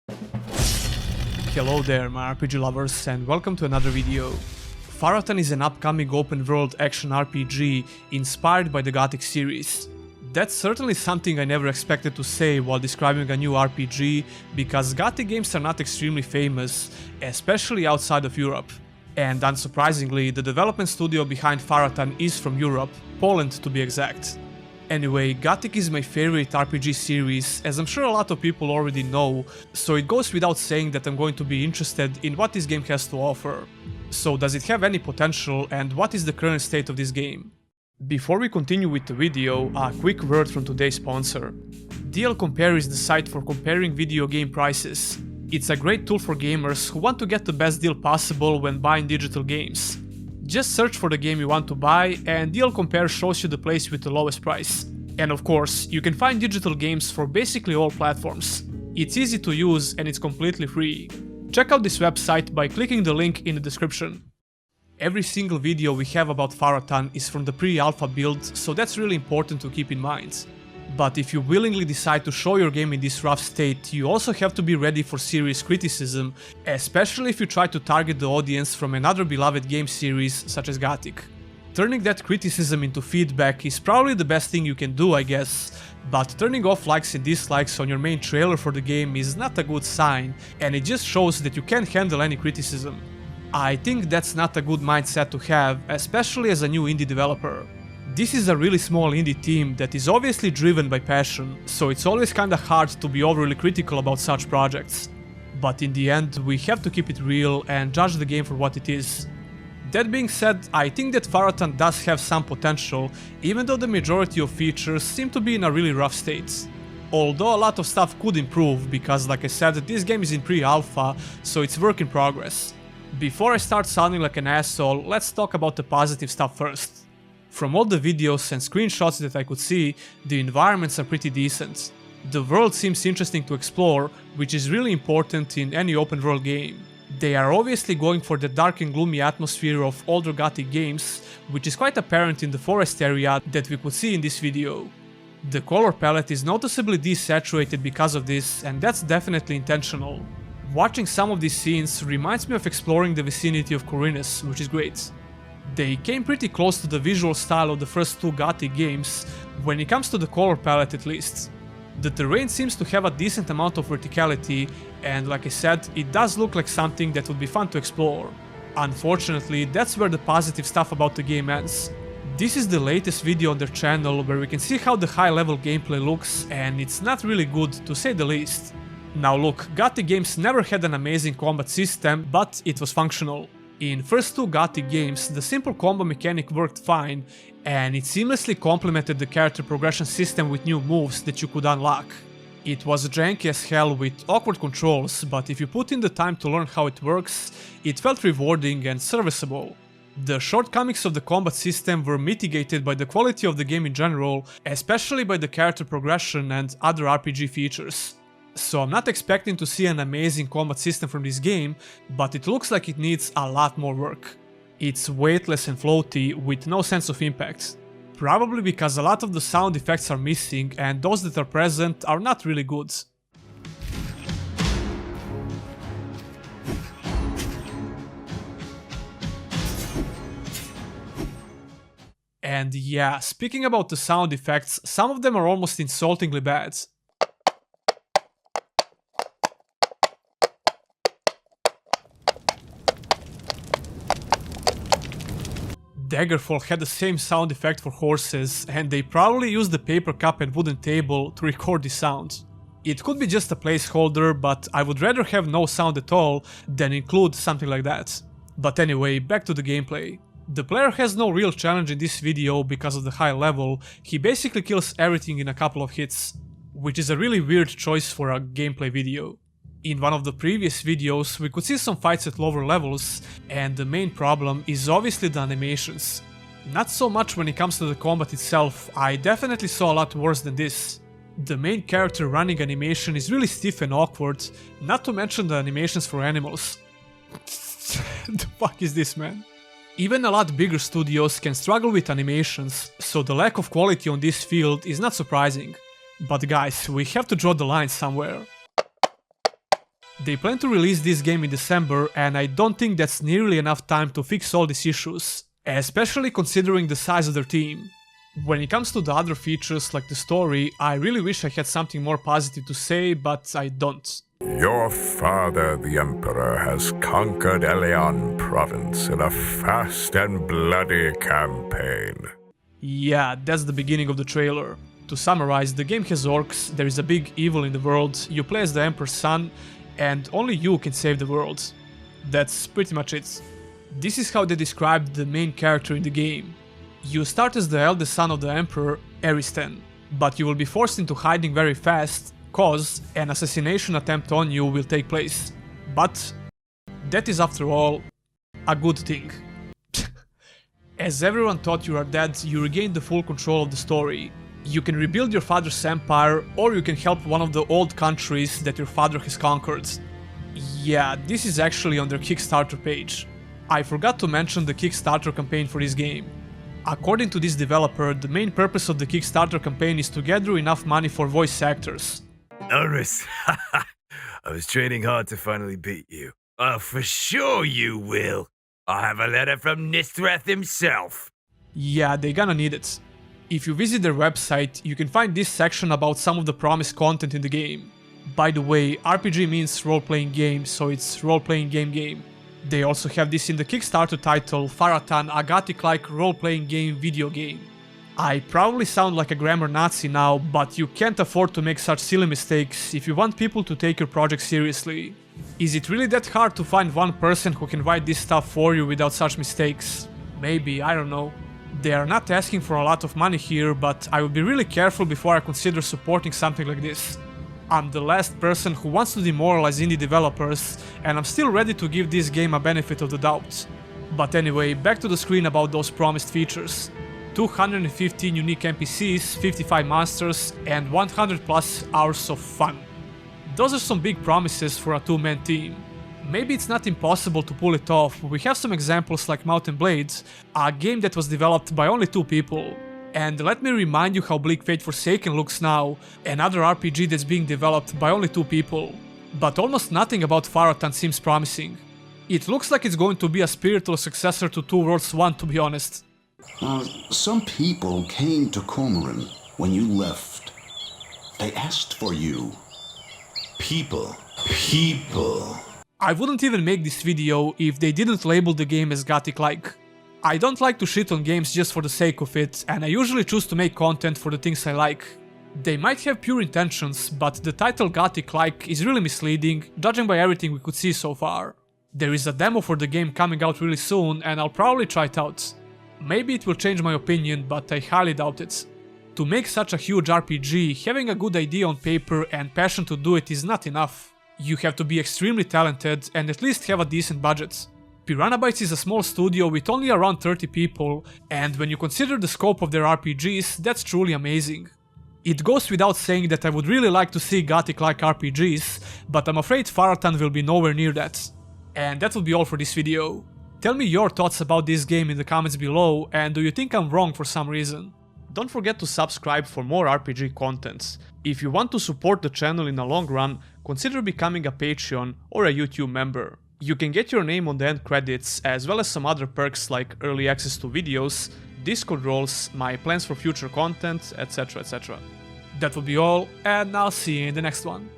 Hello there my RPG lovers and welcome to another video. Farathan is an upcoming open world action RPG inspired by the Gothic series. That's certainly something I never expected to say while describing a new RPG, because Gothic games are not extremely famous, especially outside of Europe. And unsurprisingly, the development studio behind Farathan is from Europe, Poland to be exact. Anyway, Gothic is my favorite RPG series, as I'm sure a lot of people already know, so it goes without saying that I'm going to be interested in what this game has to offer. So does it have any potential, and what is the current state of this game? Before we continue with the video, a quick word from today's sponsor. DLCompare is the site for comparing video game prices. It's a great tool for gamers who want to get the best deal possible when buying digital games. Just search for the game you want to buy and DLCompare shows you the place with the lowest price. And of course, you can find digital games for basically all platforms. It's easy to use and it's completely free. Check out this website by clicking the link in the description. Every single video we have about Farathan is from the pre-alpha build, so that's really important to keep in mind. But if you willingly decide to show your game in this rough state, you also have to be ready for serious criticism, especially if you try to target the audience from another beloved game series such as Gothic. Turning that criticism into feedback is probably the best thing you can do, I guess, but turning off likes and dislikes on your main trailer for the game is not a good sign, and it just shows that you can't handle any criticism. I think that's not a good mindset to have, especially as a new indie developer. This is a really small indie team that is obviously driven by passion, so it's always kinda hard to be overly critical about such projects. But in the end, we have to keep it real and judge the game for what it is. That being said, I think that Farathan does have some potential, even though the majority of features seem to be in a really rough state. Although a lot of stuff could improve, because like I said, this game is in pre-alpha, so it's work in progress. Before I start sounding like an asshole, let's talk about the positive stuff first. From all the videos and screenshots that I could see, the environments are pretty decent. The world seems interesting to explore, which is really important in any open world game. They are obviously going for the dark and gloomy atmosphere of older Gothic games, which is quite apparent in the forest area that we could see in this video. The color palette is noticeably desaturated because of this, and that's definitely intentional. Watching some of these scenes reminds me of exploring the vicinity of Corinus, which is great. They came pretty close to the visual style of the first two Gothic games, when it comes to the color palette at least. The terrain seems to have a decent amount of verticality, and like I said, it does look like something that would be fun to explore. Unfortunately, that's where the positive stuff about the game ends. This is the latest video on their channel where we can see how the high level gameplay looks, and it's not really good to say the least. Now look, Gothic games never had an amazing combat system, but it was functional. In first two Gothic games, the simple combo mechanic worked fine, and it seamlessly complemented the character progression system with new moves that you could unlock. It was janky as hell with awkward controls, but if you put in the time to learn how it works, it felt rewarding and serviceable. The shortcomings of the combat system were mitigated by the quality of the game in general, especially by the character progression and other RPG features. So I'm not expecting to see an amazing combat system from this game, but it looks like it needs a lot more work. It's weightless and floaty, with no sense of impact. Probably because a lot of the sound effects are missing, and those that are present are not really good. And yeah, speaking about the sound effects, some of them are almost insultingly bad. Daggerfall had the same sound effect for horses, and they probably used the paper cup and wooden table to record the sound. It could be just a placeholder, but I would rather have no sound at all than include something like that. But anyway, back to the gameplay. The player has no real challenge in this video because of the high level, he basically kills everything in a couple of hits, which is a really weird choice for a gameplay video. In one of the previous videos, we could see some fights at lower levels, and the main problem is obviously the animations. Not so much when it comes to the combat itself, I definitely saw a lot worse than this. The main character running animation is really stiff and awkward, not to mention the animations for animals. The fuck is this, man? Even a lot bigger studios can struggle with animations, so the lack of quality on this field is not surprising. But guys, we have to draw the line somewhere. They plan to release this game in December, and I don't think that's nearly enough time to fix all these issues, especially considering the size of their team. When it comes to the other features like the story, I really wish I had something more positive to say, but I don't. Your father, the Emperor, has conquered Eleon province in a fast and bloody campaign. Yeah, that's the beginning of the trailer. To summarize, the game has orcs, there is a big evil in the world, you play as the Emperor's son, and only you can save the world. That's pretty much it. This is how they described the main character in the game. You start as the eldest son of the Emperor, Aristan, but you will be forced into hiding very fast, cause an assassination attempt on you will take place. But that is, after all, a good thing. As everyone thought you are dead, you regain the full control of the story. You can rebuild your father's empire, or you can help one of the old countries that your father has conquered. Yeah, this is actually on their Kickstarter page. I forgot to mention the Kickstarter campaign for this game. According to this developer, the main purpose of the Kickstarter campaign is to gather enough money for voice actors. Norris, I was training hard to finally beat you. Oh, for sure you will. I have a letter from Nistreth himself. Yeah, they gonna need it. If you visit their website, you can find this section about some of the promised content in the game. By the way, RPG means role-playing game, so it's role-playing game. They also have this in the Kickstarter title, Farathan, a Gothic-like role-playing game video game. I probably sound like a grammar Nazi now, but you can't afford to make such silly mistakes if you want people to take your project seriously. Is it really that hard to find one person who can write this stuff for you without such mistakes? Maybe, I don't know. They are not asking for a lot of money here, but I would be really careful before I consider supporting something like this. I'm the last person who wants to demoralize indie developers, and I'm still ready to give this game a benefit of the doubt. But anyway, back to the screen about those promised features. 215 unique NPCs, 55 monsters, and 100 plus hours of fun. Those are some big promises for a two-man team. Maybe it's not impossible to pull it off. We have some examples like Mountain Blades, a game that was developed by only 2 people. And let me remind you how Bleak Fate Forsaken looks now, another RPG that's being developed by only 2 people. But almost nothing about Farathan seems promising. It looks like it's going to be a spiritual successor to Two Worlds 1, to be honest. Some people came to Cormoran when you left. They asked for you. People. I wouldn't even make this video if they didn't label the game as Gothic-like. I don't like to shit on games just for the sake of it, and I usually choose to make content for the things I like. They might have pure intentions, but the title Gothic-like is really misleading, judging by everything we could see so far. There is a demo for the game coming out really soon, and I'll probably try it out. Maybe it will change my opinion, but I highly doubt it. To make such a huge RPG, having a good idea on paper and passion to do it is not enough. You have to be extremely talented and at least have a decent budget. Piranha Bytes is a small studio with only around 30 people, and when you consider the scope of their RPGs, that's truly amazing. It goes without saying that I would really like to see Gothic-like RPGs, but I'm afraid Farathan will be nowhere near that. And that will be all for this video. Tell me your thoughts about this game in the comments below, and do you think I'm wrong for some reason? Don't forget to subscribe for more RPG contents. If you want to support the channel in the long run, consider becoming a Patreon or a YouTube member. You can get your name on the end credits, as well as some other perks like early access to videos, Discord roles, my plans for future content, etc. That will be all, and I'll see you in the next one.